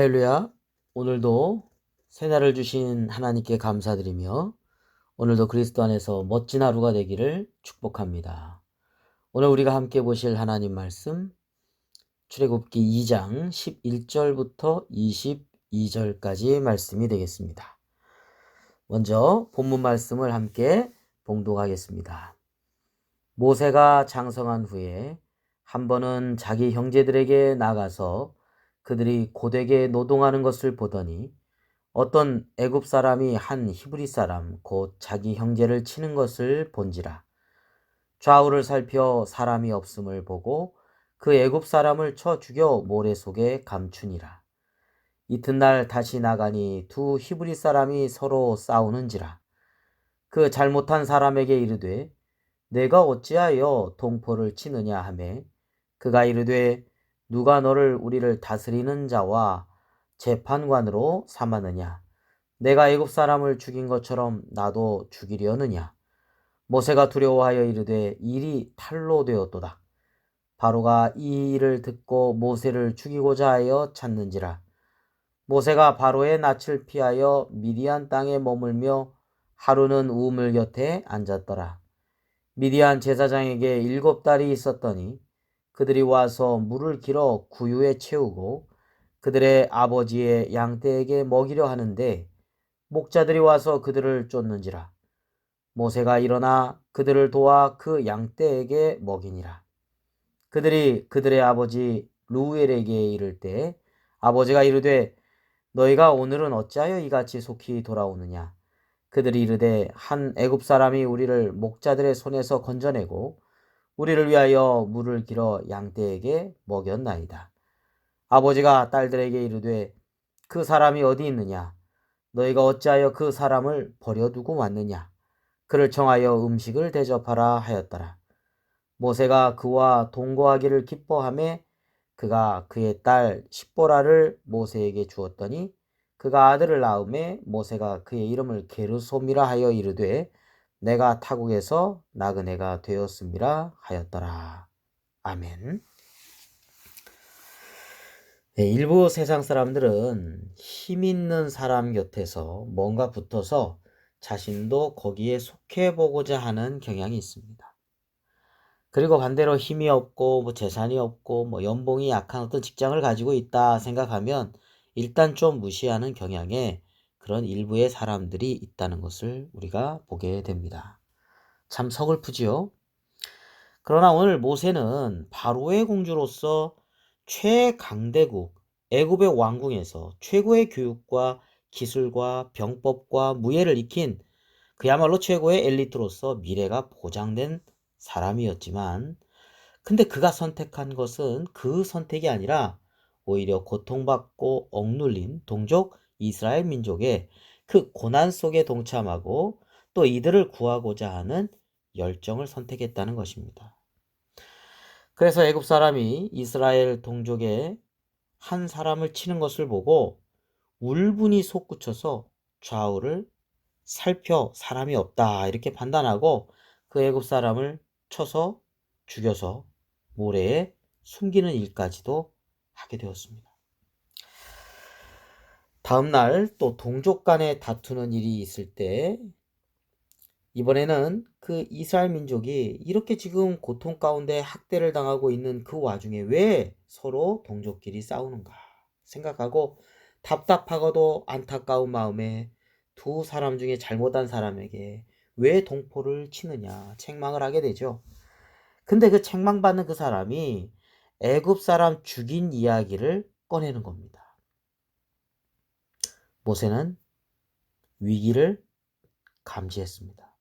할렐루야. 오늘도 새날을 주신 하나님께 감사드리며 오늘도 그리스도 안에서 멋진 하루가 되기를 축복합니다. 오늘 우리가 함께 보실 하나님 말씀 출애굽기 2장 11절부터 22절까지 말씀이 되겠습니다. 먼저 본문 말씀을 함께 봉독하겠습니다. 모세가 장성한 후에 한 번은 자기 형제들에게 나가서 그들이 고되게 노동하는 것을 보더니 어떤 애굽 사람이 한 히브리 사람 곧 자기 형제를 치는 것을 본지라. 좌우를 살펴 사람이 없음을 보고 그 애굽 사람을 쳐 죽여 모래 속에 감추니라. 이튿날 다시 나가니 두 히브리 사람이 서로 싸우는지라. 그 잘못한 사람에게 이르되 내가 어찌하여 동포를 치느냐 하매 그가 이르되 누가 너를 우리를 다스리는 자와 재판관으로 삼았느냐. 내가 애굽 사람을 죽인 것처럼 나도 죽이려느냐. 모세가 두려워하여 이르되 일이 탈로 되었도다. 바로가 이 일을 듣고 모세를 죽이고자 하여 찾는지라. 모세가 바로의 낯을 피하여 미디안 땅에 머물며 하루는 우물 곁에 앉았더라. 미디안 제사장에게 7달이 있었더니 그들이 와서 물을 길어 구유에 채우고 그들의 아버지의 양떼에게 먹이려 하는데 목자들이 와서 그들을 쫓는지라. 모세가 일어나 그들을 도와 그 양떼에게 먹이니라. 그들이 그들의 아버지 루엘에게 이를 때 아버지가 이르되 너희가 오늘은 어찌하여 이같이 속히 돌아오느냐. 그들이 이르되 한 애굽 사람이 우리를 목자들의 손에서 건져내고 우리를 위하여 물을 길어 양떼에게 먹였나이다. 아버지가 딸들에게 이르되 그 사람이 어디 있느냐. 너희가 어찌하여 그 사람을 버려두고 왔느냐. 그를 청하여 음식을 대접하라 하였더라. 모세가 그와 동거하기를 기뻐하매 그가 그의 딸 십보라를 모세에게 주었더니 그가 아들을 낳음에 모세가 그의 이름을 게르솜이라 하여 이르되 내가 타국에서 나그네가 되었음이라 하였더라. 아멘. 네, 일부 세상 사람들은 힘 있는 사람 곁에서 뭔가 붙어서 자신도 거기에 속해 보고자 하는 경향이 있습니다. 그리고 반대로 힘이 없고 재산이 없고 연봉이 약한 어떤 직장을 가지고 있다 생각하면 일단 좀 무시하는 경향에 그런 일부의 사람들이 있다는 것을 우리가 보게 됩니다. 참 서글프지요. 그러나 오늘 모세는 바로의 공주로서 최강대국 애굽의 왕궁에서 최고의 교육과 기술과 병법과 무예를 익힌 그야말로 최고의 엘리트로서 미래가 보장된 사람이었지만 근데 그가 선택한 것은 그 선택이 아니라 오히려 고통받고 억눌린 동족 이스라엘 민족의 그 고난 속에 동참하고 또 이들을 구하고자 하는 열정을 선택했다는 것입니다. 그래서 애굽 사람이 이스라엘 동족의 한 사람을 치는 것을 보고 울분이 솟구쳐서 좌우를 살펴 사람이 없다 이렇게 판단하고 그 애굽 사람을 쳐서 죽여서 모래에 숨기는 일까지도 하게 되었습니다. 다음 날 또 동족 간에 다투는 일이 있을 때 이번에는 그 이스라엘 민족이 이렇게 지금 고통 가운데 학대를 당하고 있는 그 와중에 왜 서로 동족끼리 싸우는가 생각하고 답답하고도 안타까운 마음에 두 사람 중에 잘못한 사람에게 왜 동포를 치느냐 책망을 하게 되죠. 근데 그 책망받는 그 사람이 애굽 사람 죽인 이야기를 꺼내는 겁니다. 모세는 위기를 감지했습니다.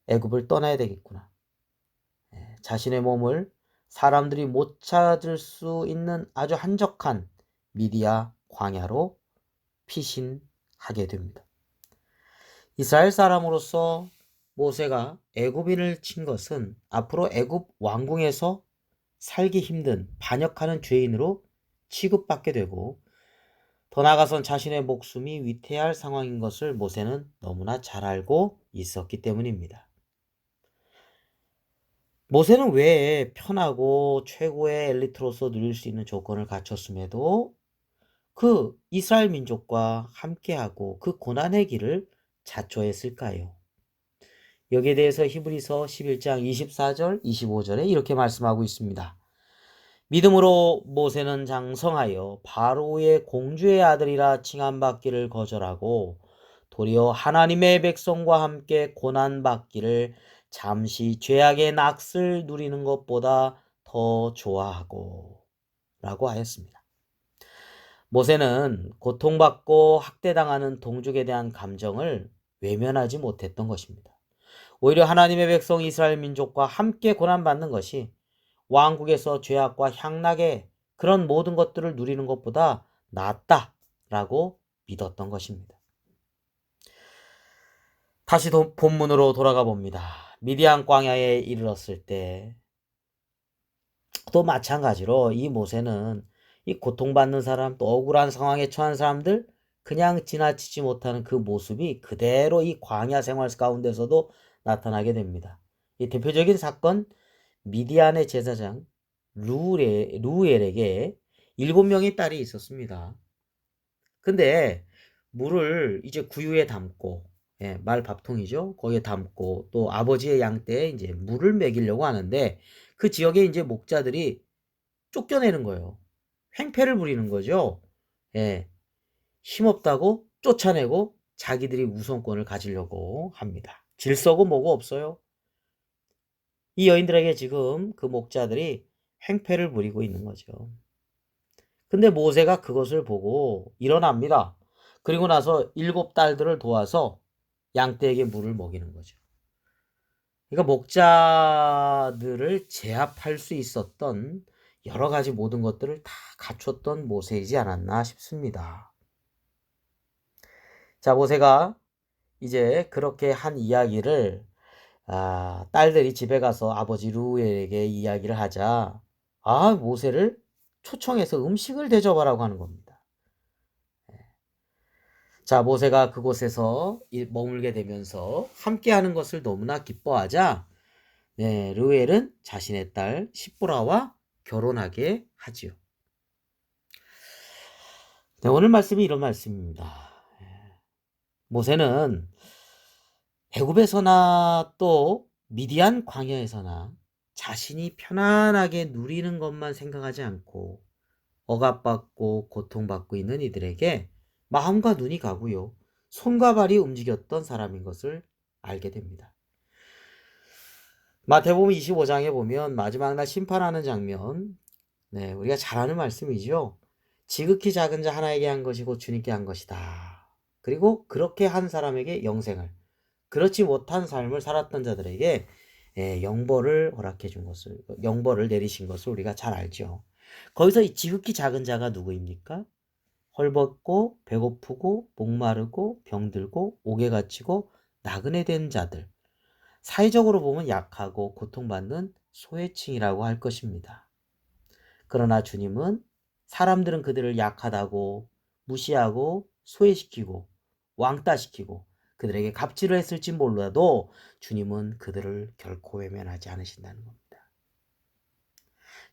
애굽을 떠나야 되겠구나. 자신의 몸을 사람들이 못 찾을 수 있는 아주 한적한 미디아 광야로 피신하게 됩니다. 이스라엘 사람으로서 모세가 애굽인을 친 것은 앞으로 애굽 왕궁에서 살기 힘든 반역하는 죄인으로 취급받게 되고 더 나아가선 자신의 목숨이 위태할 상황인 것을 모세는 너무나 잘 알고 있었기 때문입니다. 모세는 왜 편하고 최고의 엘리트로서 누릴 수 있는 조건을 갖췄음에도 그 이스라엘 민족과 함께하고 그 고난의 길을 자초했을까요? 여기에 대해서 히브리서 11장 24절, 25절에 이렇게 말씀하고 있습니다. 믿음으로 모세는 장성하여 바로의 공주의 아들이라 칭함받기를 거절하고 도리어 하나님의 백성과 함께 고난받기를 잠시 죄악의 낙을 누리는 것보다 더 좋아하고 라고 하였습니다. 모세는 고통받고 학대당하는 동족에 대한 감정을 외면하지 못했던 것입니다. 오히려 하나님의 백성 이스라엘 민족과 함께 고난받는 것이 왕국에서 죄악과 향락의 그런 모든 것들을 누리는 것보다 낫다라고 믿었던 것입니다. 다시 본문으로 돌아가 봅니다. 미디안 광야에 이르렀을 때 또 마찬가지로 이 모세는 이 고통받는 사람, 또 억울한 상황에 처한 사람들 그냥 지나치지 못하는 그 모습이 그대로 이 광야 생활 가운데서도 나타나게 됩니다. 이 대표적인 사건, 미디안의 제사장 루엘에게 7명의 딸이 있었습니다. 근데 물을 이제 구유에 담고, 말 밥통이죠. 거기에 담고 또 아버지의 양떼에 이제 물을 먹이려고 하는데 그 지역에 이제 목자들이 쫓겨내는 거예요. 횡패를 부리는 거죠. 예, 힘없다고 쫓아내고 자기들이 우선권을 가지려고 합니다. 질서고 뭐고 없어요. 이 여인들에게 지금 그 목자들이 횡패를 부리고 있는 거죠. 근데 모세가 그것을 보고 일어납니다. 그리고 나서 7딸들을 도와서 양떼에게 물을 먹이는 거죠. 그러니까 목자들을 제압할 수 있었던 여러 가지 모든 것들을 다 갖췄던 모세이지 않았나 싶습니다. 자, 모세가 이제 그렇게 한 이야기를 딸들이 집에 가서 아버지 루엘에게 이야기를 하자 모세를 초청해서 음식을 대접하라고 하는 겁니다. 자, 모세가 그곳에서 머물게 되면서 함께하는 것을 너무나 기뻐하자 르웰은 자신의 딸 시보라와 결혼하게 하지요. 네, 오늘 말씀이 이런 말씀입니다. 모세는 애굽에서나 또 미디안 광야에서나 자신이 편안하게 누리는 것만 생각하지 않고 억압받고 고통받고 있는 이들에게 마음과 눈이 가고요. 손과 발이 움직였던 사람인 것을 알게 됩니다. 마태복음 25장에 보면 마지막 날 심판하는 장면, 우리가 잘 아는 말씀이죠. 지극히 작은 자 하나에게 한 것이고 주님께 한 것이다. 그리고 그렇게 한 사람에게 영생을, 그렇지 못한 삶을 살았던 자들에게 영벌을 허락해 준 것을, 영벌을 내리신 것을 우리가 잘 알죠. 거기서 이 지극히 작은 자가 누구입니까? 헐벗고 배고프고 목마르고 병들고 옥에 갇히고 나그네 된 자들, 사회적으로 보면 약하고 고통받는 소외층이라고 할 것입니다. 그러나 주님은 사람들은 그들을 약하다고 무시하고 소외시키고 왕따시키고 그들에게 갑질을 했을지 몰라도 주님은 그들을 결코 외면하지 않으신다는 겁니다.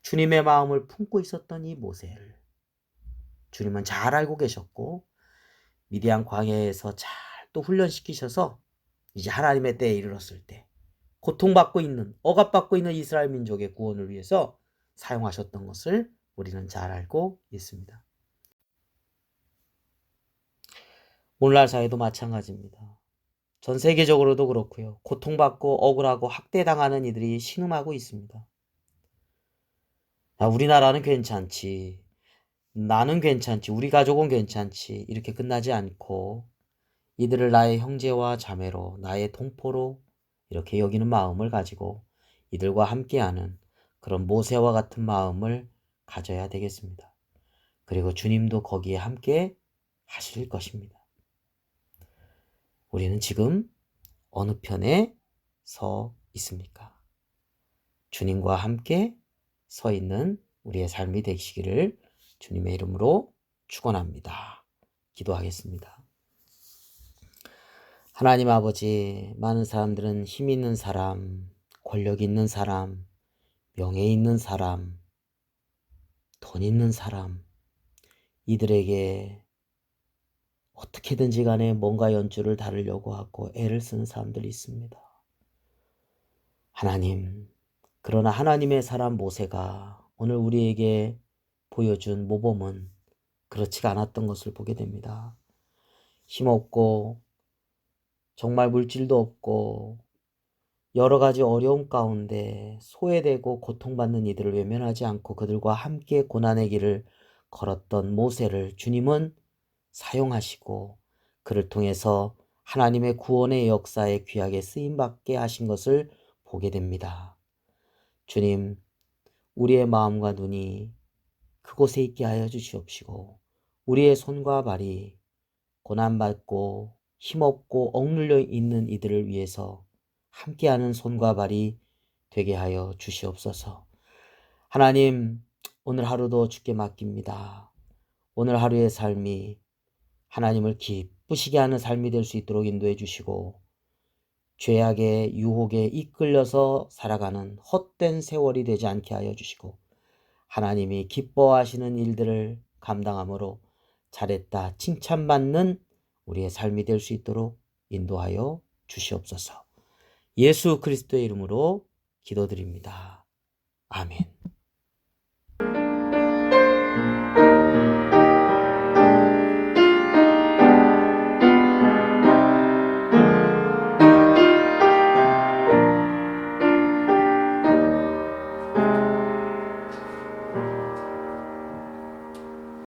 주님의 마음을 품고 있었던 이 모세를 주님은 잘 알고 계셨고 미디안 광야에서 잘 또 훈련시키셔서 이제 하나님의 때에 이르렀을 때 고통받고 있는, 억압받고 있는 이스라엘 민족의 구원을 위해서 사용하셨던 것을 우리는 잘 알고 있습니다. 오늘날 사회도 마찬가지입니다. 전 세계적으로도 그렇고요. 고통받고 억울하고 학대당하는 이들이 신음하고 있습니다. 우리나라는 괜찮지. 나는 괜찮지. 우리 가족은 괜찮지. 이렇게 끝나지 않고 이들을 나의 형제와 자매로, 나의 동포로 이렇게 여기는 마음을 가지고 이들과 함께하는 그런 모세와 같은 마음을 가져야 되겠습니다. 그리고 주님도 거기에 함께 하실 것입니다. 우리는 지금 어느 편에 서 있습니까? 주님과 함께 서 있는 우리의 삶이 되시기를 주님의 이름으로 축원합니다. 기도하겠습니다. 하나님 아버지, 많은 사람들은 힘 있는 사람, 권력 있는 사람, 명예 있는 사람, 돈 있는 사람, 이들에게 어떻게든지 간에 뭔가 연주를 다루려고 하고 애를 쓰는 사람들이 있습니다. 하나님, 그러나 하나님의 사람 모세가 오늘 우리에게 보여준 모범은 그렇지가 않았던 것을 보게 됩니다. 힘없고 정말 물질도 없고 여러 가지 어려움 가운데 소외되고 고통받는 이들을 외면하지 않고 그들과 함께 고난의 길을 걸었던 모세를 주님은 사용하시고 그를 통해서 하나님의 구원의 역사에 귀하게 쓰임받게 하신 것을 보게 됩니다. 주님, 우리의 마음과 눈이 그곳에 있게 하여 주시옵시고 우리의 손과 발이 고난받고 힘없고 억눌려 있는 이들을 위해서 함께하는 손과 발이 되게 하여 주시옵소서. 하나님, 오늘 하루도 주께 맡깁니다. 오늘 하루의 삶이 하나님을 기쁘시게 하는 삶이 될 수 있도록 인도해 주시고 죄악의 유혹에 이끌려서 살아가는 헛된 세월이 되지 않게 하여 주시고 하나님이 기뻐하시는 일들을 감당함으로 잘했다 칭찬받는 우리의 삶이 될 수 있도록 인도하여 주시옵소서. 예수 그리스도의 이름으로 기도드립니다. 아멘.